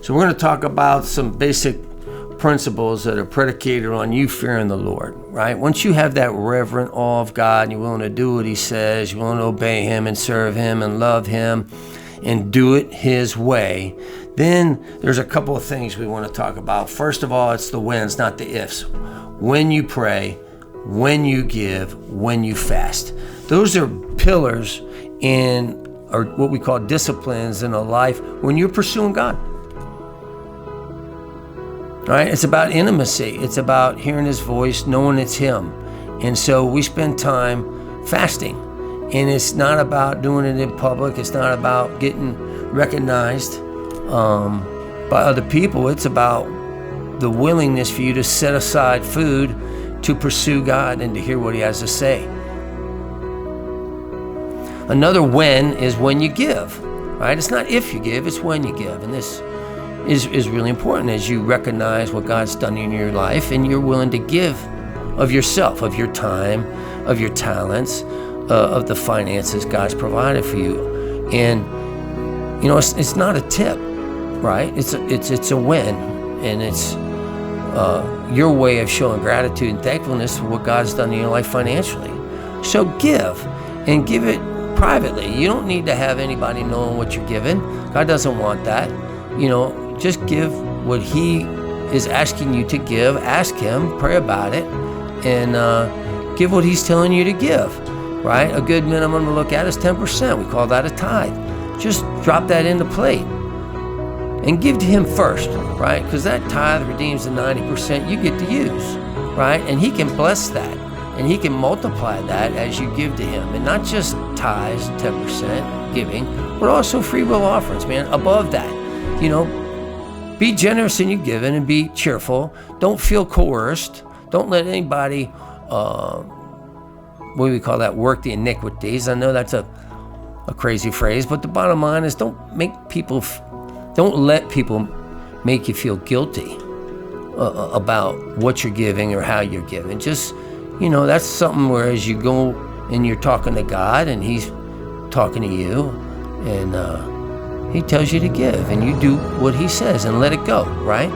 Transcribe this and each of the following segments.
So we're going to talk about some basic principles that are predicated on you fearing the Lord, right? Once you have that reverent awe of God and you're willing to do what he says, you're willing to obey him and serve him and love him and do it his way, then there's a couple of things we want to talk about. First of all, it's the whens, not the ifs. When you pray, when you give, when you fast. Those are pillars or what we call disciplines in a life when you're pursuing God. Right? It's about intimacy. It's about hearing his voice, knowing it's him. And so we spend time fasting. And it's not about doing it in public. It's not about getting recognized by other people. It's about the willingness for you to set aside food to pursue God and to hear what he has to say. Another when is when you give, right? It's not if you give, it's when you give. And this is really important as you recognize what God's done in your life and you're willing to give of yourself, of your time, of your talents, of the finances God's provided for you. And you know, it's not a tip, right? It's a win, and it's your way of showing gratitude and thankfulness for what God's done in your life financially. So give, and give it privately. You don't need to have anybody knowing what you're giving. God doesn't want that. You know, just give what he is asking you to give. Ask him, pray about it, and give what he's telling you to give, right? A good minimum to look at is 10%. We call that a tithe. Just drop that in the plate and give to him first, right? Because that tithe redeems the 90% you get to use, right? And he can bless that, and he can multiply that as you give to him. And not just tithes, 10% giving, but also free will offerings, man. Above that, you know, be generous in your giving and be cheerful. Don't feel coerced. Don't let anybody, what do we call that, work the iniquities. I know that's a crazy phrase, but the bottom line is don't let people make you feel guilty about what you're giving or how you're giving. Just, you know, that's something where as you go and you're talking to God and he's talking to you and he tells you to give and you do what he says and let it go, right?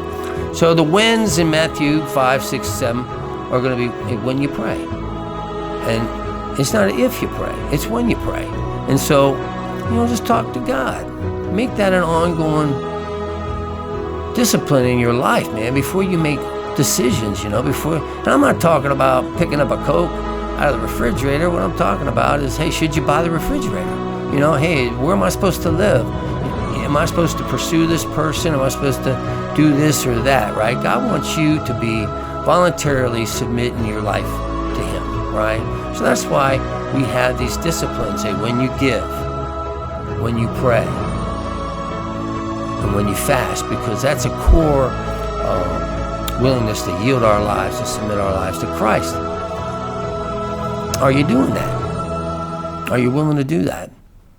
So the whens in Matthew 5, 6, 7 are going to be when you pray. And it's not if you pray, it's when you pray. And so, you know, just talk to God. Make that an ongoing discipline in your life, man, before you make decisions, you know, and I'm not talking about picking up a Coke out of the refrigerator. What I'm talking about is, hey, should you buy the refrigerator? You know, hey, where am I supposed to live? Am I supposed to pursue this person? Am I supposed to do this or that, right? God wants you to be voluntarily submitting your life to him, right? So that's why we have these disciplines. Say, when you give, when you pray, and when you fast, because that's a core willingness to yield our lives, to submit our lives to Christ. Are you doing that? Are you willing to do that?